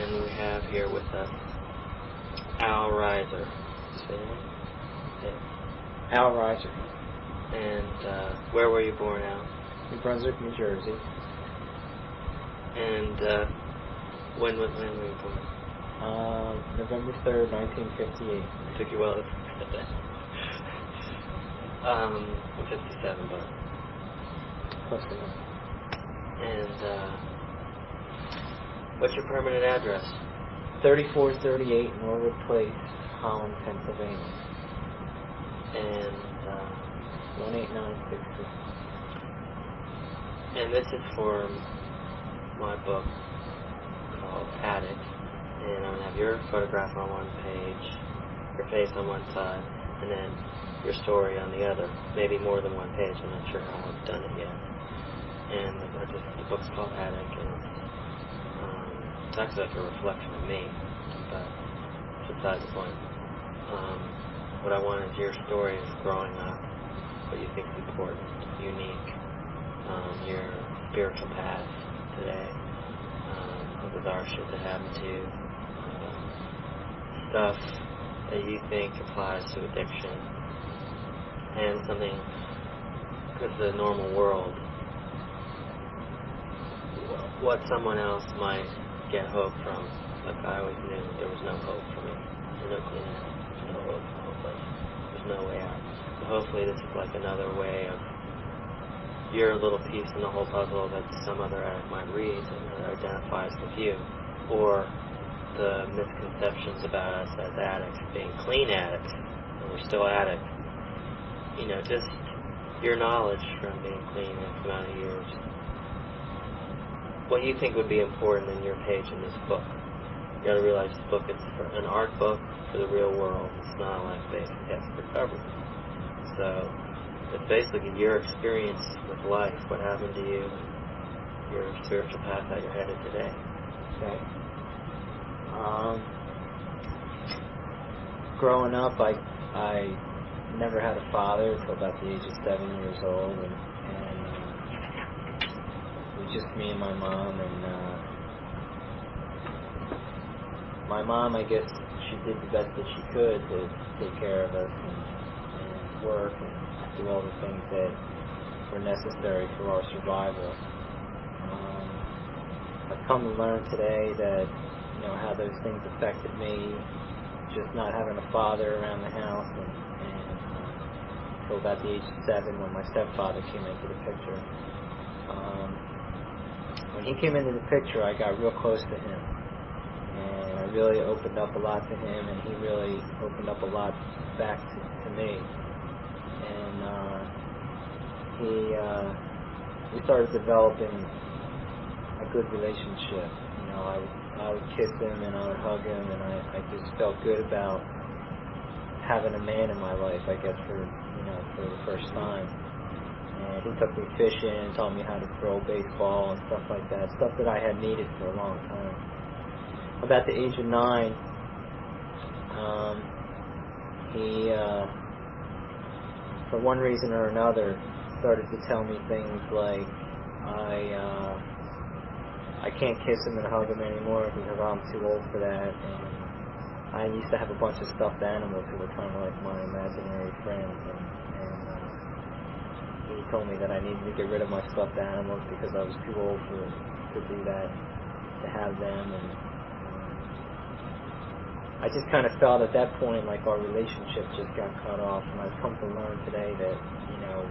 and we have here with us Al Reiser. Say that? Yeah. Al Reiser. And where were you born, Al? New Brunswick, New Jersey. And when were you born? November 3rd, 1958. Took you well to forget that. I'm 57, but Close enough. and what's your permanent address? 3438 Norwood Place, Holland, Pennsylvania. And 18966. and this is for my book called Addict, and I'm gonna have your photograph on one page, your face on one side, and then your story on the other. Maybe more than one page. I'm not sure how I've done it yet. And the book's called Addict, and it's actually like a reflection of me, but it's beside the point. What I want is your story of growing up, what you think is important, unique, your spiritual path today, the bizarre shit that happened to you, stuff that you think applies to addiction, and something, because the normal world, what someone else might get hope from. Like I always knew there was no hope for me. There's no clean out. There's no hope. There's no way out. So hopefully this is like another way of your little piece in the whole puzzle that some other addict might read and identifies with you. Or the misconceptions about us as addicts being clean addicts, and we're still addicts. You know, just your knowledge from being clean X amount of years. What you think would be important in your page in this book. You gotta realize this book is an art book for the real world. It's not like basic text recovery. So it's basically your experience with life, what happened to you, your spiritual path that you're headed today. Okay. Growing up, I never had a father until about the age of 7 years old, and it was just me and my mom. And my mom, I guess, she did the best that she could to take care of us and work and do all the things that were necessary for our survival. I've come to learn today that, you know, how those things affected me, just not having a father around the house, and until about the age of 7 when my stepfather came into the picture. When he came into the picture, I got real close to him, and I really opened up a lot to him, and he really opened up a lot back to me. And we started developing a good relationship. You know, I would kiss him and I would hug him, and I just felt good about having a man in my life, I guess, for the first time. And he took me fishing, taught me how to throw baseball and stuff like that, stuff that I had needed for a long time. About the age of 9, he, for one reason or another, started to tell me things like, I can't kiss him and hug him anymore because I'm too old for that. And I used to have a bunch of stuffed animals who were kind of like my imaginary friends. And he told me that I needed to get rid of my stuffed animals because I was too old to do that, to have them. And I just kind of felt at that point like our relationship just got cut off. And I've come to learn today that, you know,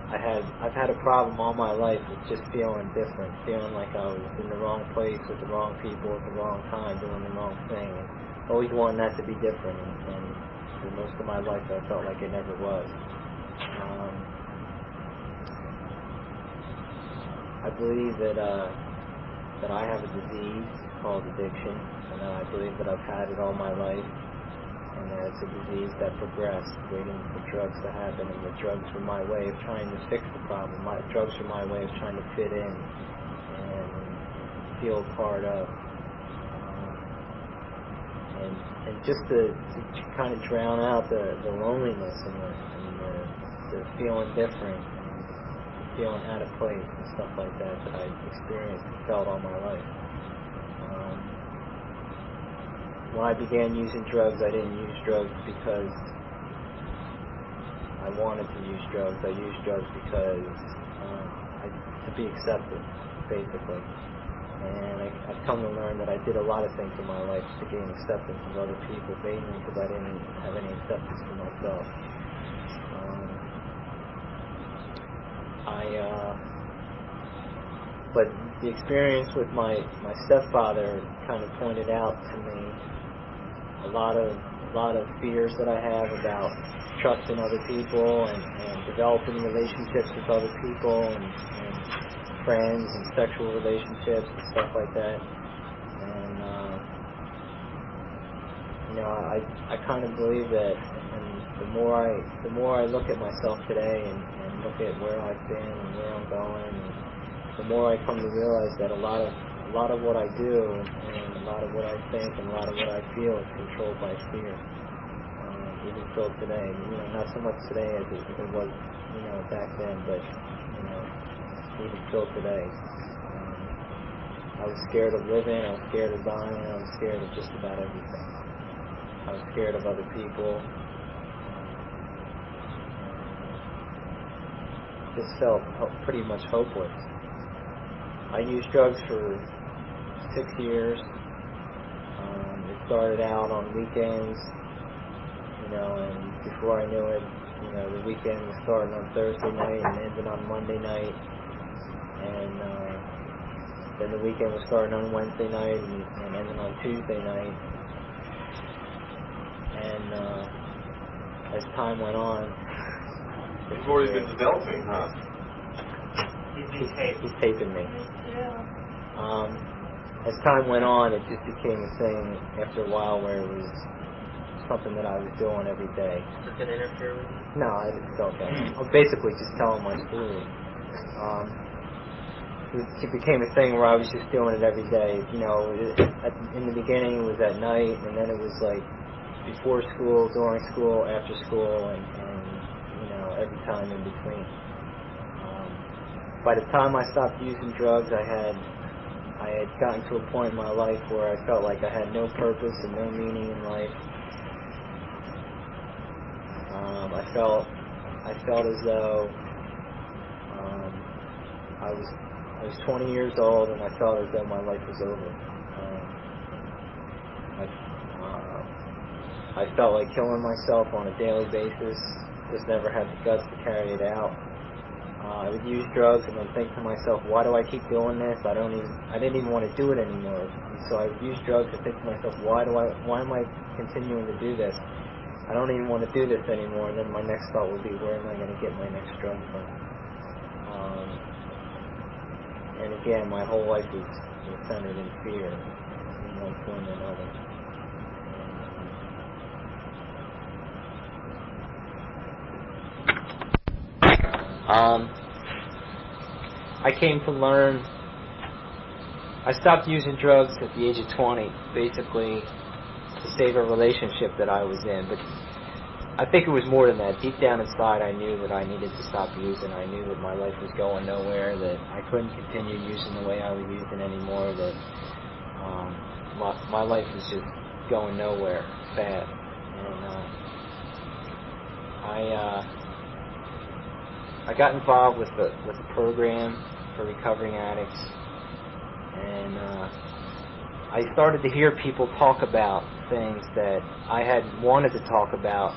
I've had a problem all my life with just feeling different, feeling like I was in the wrong place with the wrong people at the wrong time, doing the wrong thing, and always wanting that to be different. And for most of my life, I felt like it never was. I believe that I have a disease called addiction, and I believe that I've had it all my life. And that it's a disease that progressed, waiting for drugs to happen, and the drugs were my way of trying to fix the problem. Drugs were my way of trying to fit in and feel part of, and just to kind of drown out the loneliness and the feeling different, and feeling out of place and stuff like that I experienced and felt all my life. when I began using drugs, I didn't use drugs because I wanted to use drugs. I used drugs because to be accepted, basically. And I've come to learn that I did a lot of things in my life to gain acceptance of other people, mainly because I didn't have any acceptance for myself. But the experience with my stepfather kind of pointed out to me a lot of fears that I have about trusting other people and developing relationships with other people and friends and sexual relationships and stuff like that. And I kind of believe that, and the more I look at myself today and look at where I've been and where I'm going, and the more I come to realize that a lot of what I do and a lot of what I think and a lot of what I feel is controlled by fear. Even still today, not so much today as it was, back then, but even still today. I was scared of living, I was scared of dying, I was scared of just about everything. I was scared of other people. Just felt pretty much hopeless. I used drugs for 6 years. It started out on weekends, and before I knew it, the weekend was starting on Thursday night and ended on Monday night. And then the weekend was starting on Wednesday night and ending on Tuesday night. And as time went on, you've already been developing, huh? He's taping me. As time went on, it just became a thing after a while where it was something that I was doing every day. Is it going to interfere with you? No, I didn't feel that. I'm basically just telling my story. It became a thing where I was just doing it every day. In the beginning it was at night, and then it was like before school, during school, after school, and every time in between. By the time I stopped using drugs, I had gotten to a point in my life where I felt like I had no purpose and no meaning in life. I felt as though I was 20 years old, and I felt as though my life was over. I felt like killing myself on a daily basis. Just never had the guts to carry it out. I would use drugs and then think to myself, why do I keep doing this? I didn't even want to do it anymore. And so I would use drugs and think to myself, why am I continuing to do this? I don't even want to do this anymore. And then my next thought would be, where am I going to get my next drug from? And again, my whole life was centered in fear, in one form or another. I came to learn. I stopped using drugs at the age of 20, basically to save a relationship that I was in. But I think it was more than that. Deep down inside, I knew that I needed to stop using. I knew that my life was going nowhere, that I couldn't continue using the way I was using anymore, that my life was just going nowhere fast. And I got involved with the program for recovering addicts, and I started to hear people talk about things that I had wanted to talk about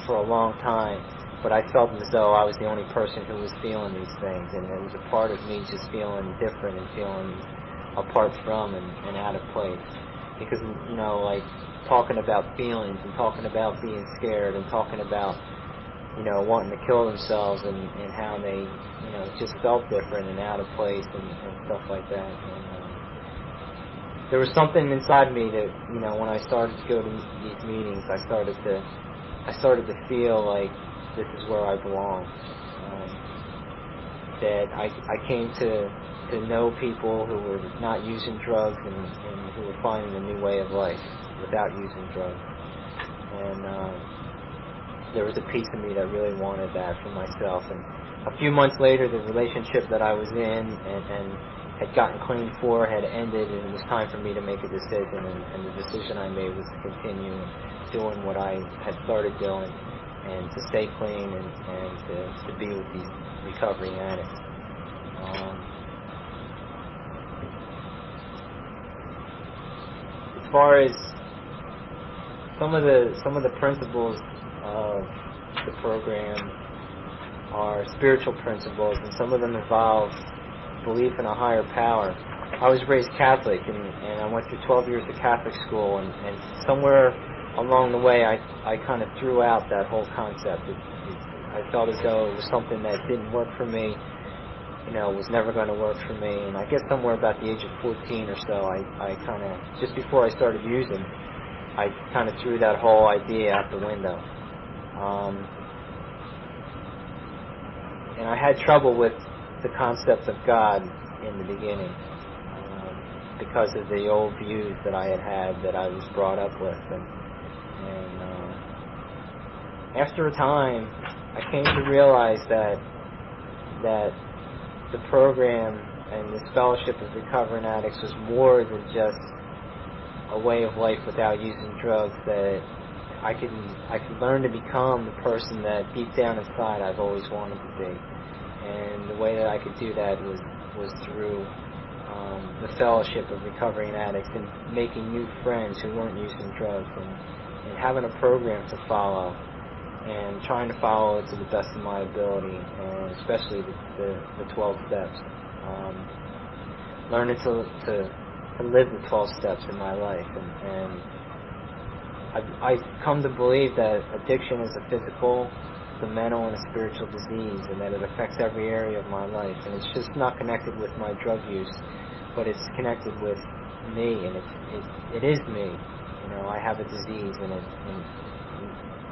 for a long time, but I felt as though I was the only person who was feeling these things, and it was a part of me just feeling different and feeling apart from and out of place. Because, like talking about feelings and talking about being scared and talking about wanting to kill themselves and how they, just felt different and out of place and stuff like that. And there was something inside me that, when I started to go to these meetings, I started to feel like this is where I belong. That I came to know people who were not using drugs and who were finding a new way of life without using drugs. And there was a piece of me that really wanted that for myself. And a few months later, the relationship that I was in and had gotten clean for had ended, and it was time for me to make a decision. And the decision I made was to continue doing what I had started doing, and to stay clean, and to be with these recovering addicts. As far as some of the principles of the program are spiritual principles, and some of them involve belief in a higher power. I was raised Catholic, and I went through 12 years of Catholic school, and somewhere along the way I kind of threw out that whole concept. I felt as though it was something that didn't work for me, was never going to work for me. And I guess somewhere about the age of 14 or so, I kind of, just before I started using, I kind of threw that whole idea out the window. And I had trouble with the concept of God in the beginning, because of the old views that I had that I was brought up with. And after a time, I came to realize that the program and this fellowship of recovering addicts was more than just a way of life without using drugs, that I could learn to become the person that deep down inside I've always wanted to be. And the way that I could do that was through the fellowship of recovering addicts, and making new friends who weren't using drugs, and having a program to follow, and trying to follow it to the best of my ability, and especially the 12 steps. Learning to live the 12 steps in my life, and I've come to believe that addiction is a physical, a mental, and a spiritual disease, and that it affects every area of my life. And it's just not connected with my drug use, but it's connected with me, and it is me. I have a disease, and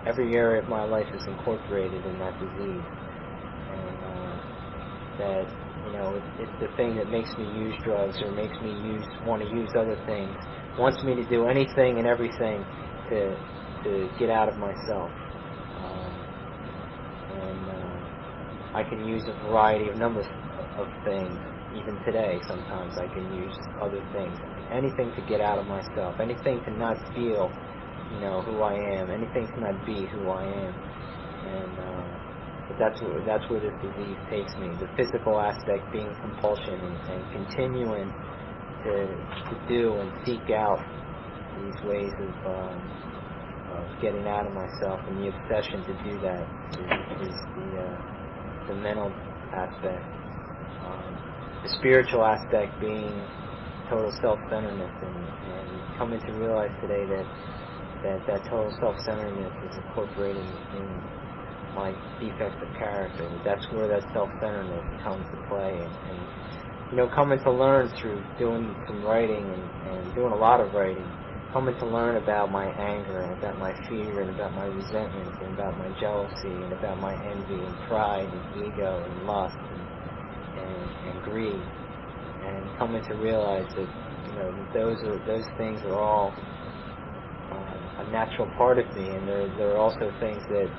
every area of my life is incorporated in that disease. And that it's the thing that makes me use drugs, or makes me want to use other things, wants me to do anything and everything to get out of myself. I can use a variety of numbers of things. Even today, sometimes I can use other things, anything to get out of myself, anything to not feel, who I am, anything to not be who I am. And but that's where this disease takes me. The physical aspect being compulsion, and continuing to do and seek out these ways of getting out of myself, and the obsession to do that is the mental aspect. The spiritual aspect being total self-centeredness, and coming to realize today that total self-centeredness is incorporated in my defects of character. That's where that self-centeredness comes to play, and coming to learn through doing some writing, and doing a lot of writing, coming to learn about my anger, and about my fear, and about my resentment, and about my jealousy, and about my envy, and pride, and ego, and lust, and greed, and coming to realize that those things are all a natural part of me, and there are also things that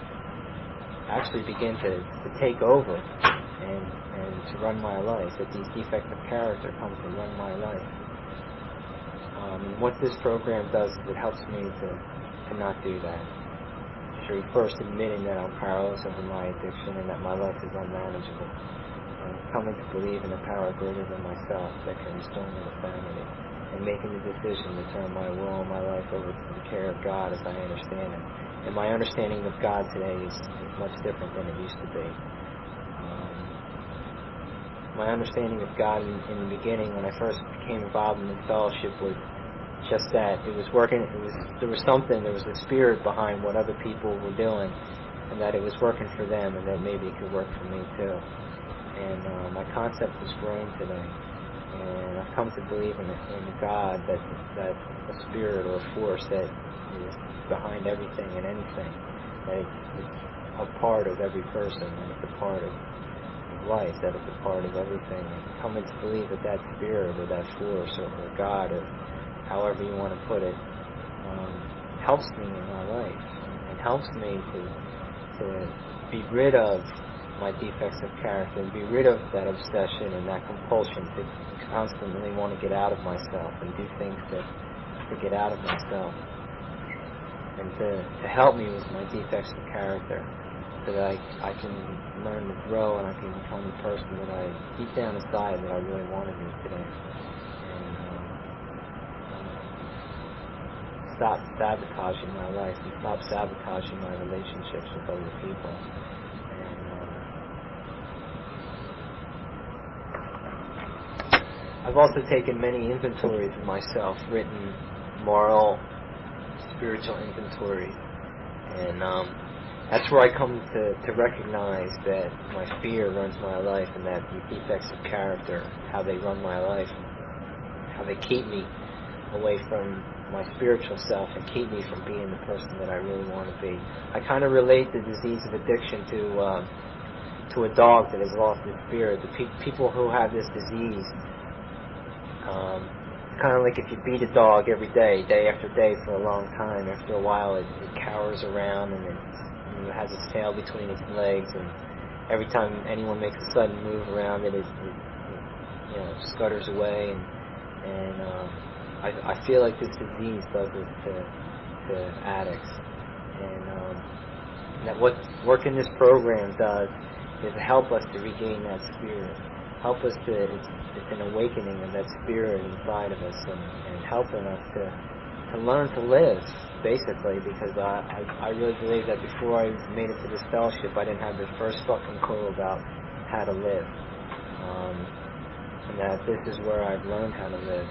actually begin to take over and to run my life. That these defects of character come to run my life. And what this program does is it helps me to not do that. Through first admitting that I'm powerless over my addiction, and that my life is unmanageable. Coming to believe in a power greater than myself that can restore me to sanity, and making the decision to turn my will and my life over to the care of God as I understand Him. And my understanding of God today is much different than it used to be. My understanding of God in the beginning, when I first became involved in the fellowship, was just that it was working. There was a spirit behind what other people were doing, and that it was working for them, and that maybe it could work for me too. And my concept has grown today, and I've come to believe in a God that's a spirit or a force that is behind everything and anything. That it's a part of every person, and it's a part of life, that it's a part of everything. And coming to believe that spirit, or that force, or God, or however you want to put it, helps me in my life, and helps me to be rid of my defects of character and be rid of that obsession and that compulsion to constantly want to get out of myself and do things to get out of myself. And to help me with my defects of character, so that I can learn to grow and I can become the person that I, deep down inside, that I really want to be today. And stop sabotaging my life and stop sabotaging my relationships with other people. And I've also taken many inventories of myself, written moral, spiritual inventories, and that's where I come to recognize that my fear runs my life, and that the defects of character, how they run my life, how they keep me away from my spiritual self and keep me from being the person that I really want to be. I kind of relate the disease of addiction to a dog that has lost its spirit. The people who have this disease, kind of like if you beat a dog every day, day after day for a long time, after a while it cowers around and it has its tail between its legs, and every time anyone makes a sudden move around it, it scutters away, and I feel like this disease does this to addicts, and that what work in this program does is help us to regain that spirit, help us to, it's an awakening of that spirit inside of us, and helping us to learn to live, basically, because I really believe that before I made it to this fellowship, I didn't have the first fucking clue about how to live, and that this is where I've learned how to live.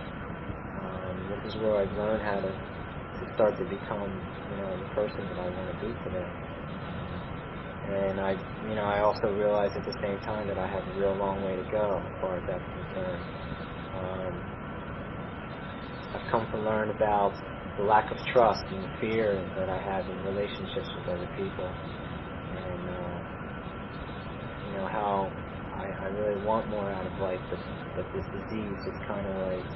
This is where I've learned how to start to become, the person that I want to be today. And I also realize at the same time that I have a real long way to go as far as that's concerned. I've come to learn about the lack of trust and the fear that I have in relationships with other people, and how I really want more out of life, but this disease just kind of like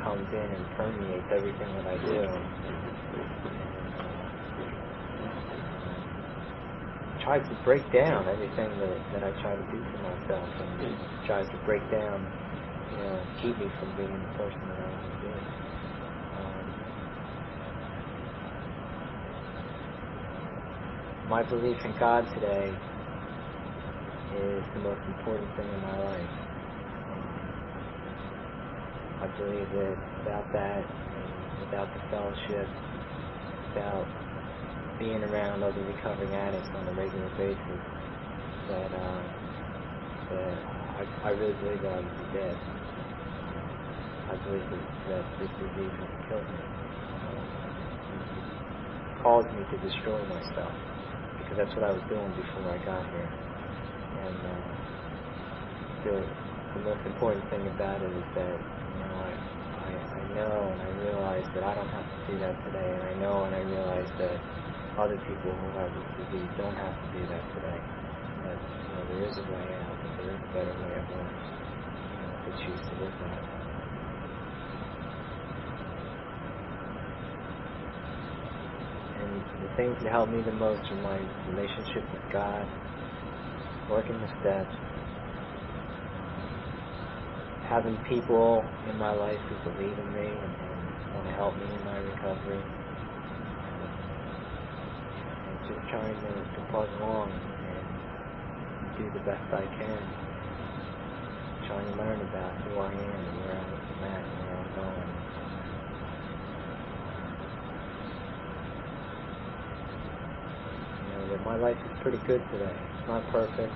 comes in and permeates everything that I do. Tries to break down everything that I try to do for myself, and tries to break down, keep me from being the person that I want to be. My belief in God today is the most important thing in my life. I believe that without that, without the fellowship, without being around other recovering addicts on a regular basis, that I really believe that I would be dead. I believe that this disease has killed me. It caused me to destroy myself, because that's what I was doing before I got here. And the most important thing about it is that I know and I realize that I don't have to do that today, and I know and I realize that other people who have this disease don't have to do that today. That there is a way out, that there is a better way of life, to choose to live that. And the things that help me the most are my relationship with God, working the steps, having people in my life who believe in me and want to help me in my recovery, and just trying to plug along and do the best I can, trying to learn about who I am and where I'm at and where I'm going. That my life is pretty good today. It's not perfect.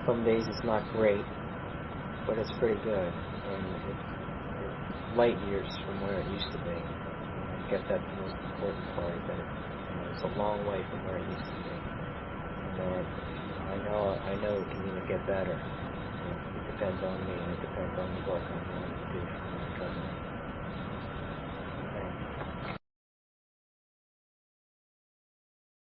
Some days it's not great, but it's pretty good, and it's light years from where it used to be. I guess that's the most important part, that it's a long way from where it used to be, and that I know it can even get better. It depends on me, and it depends on the work I'm willing to do for my recovery.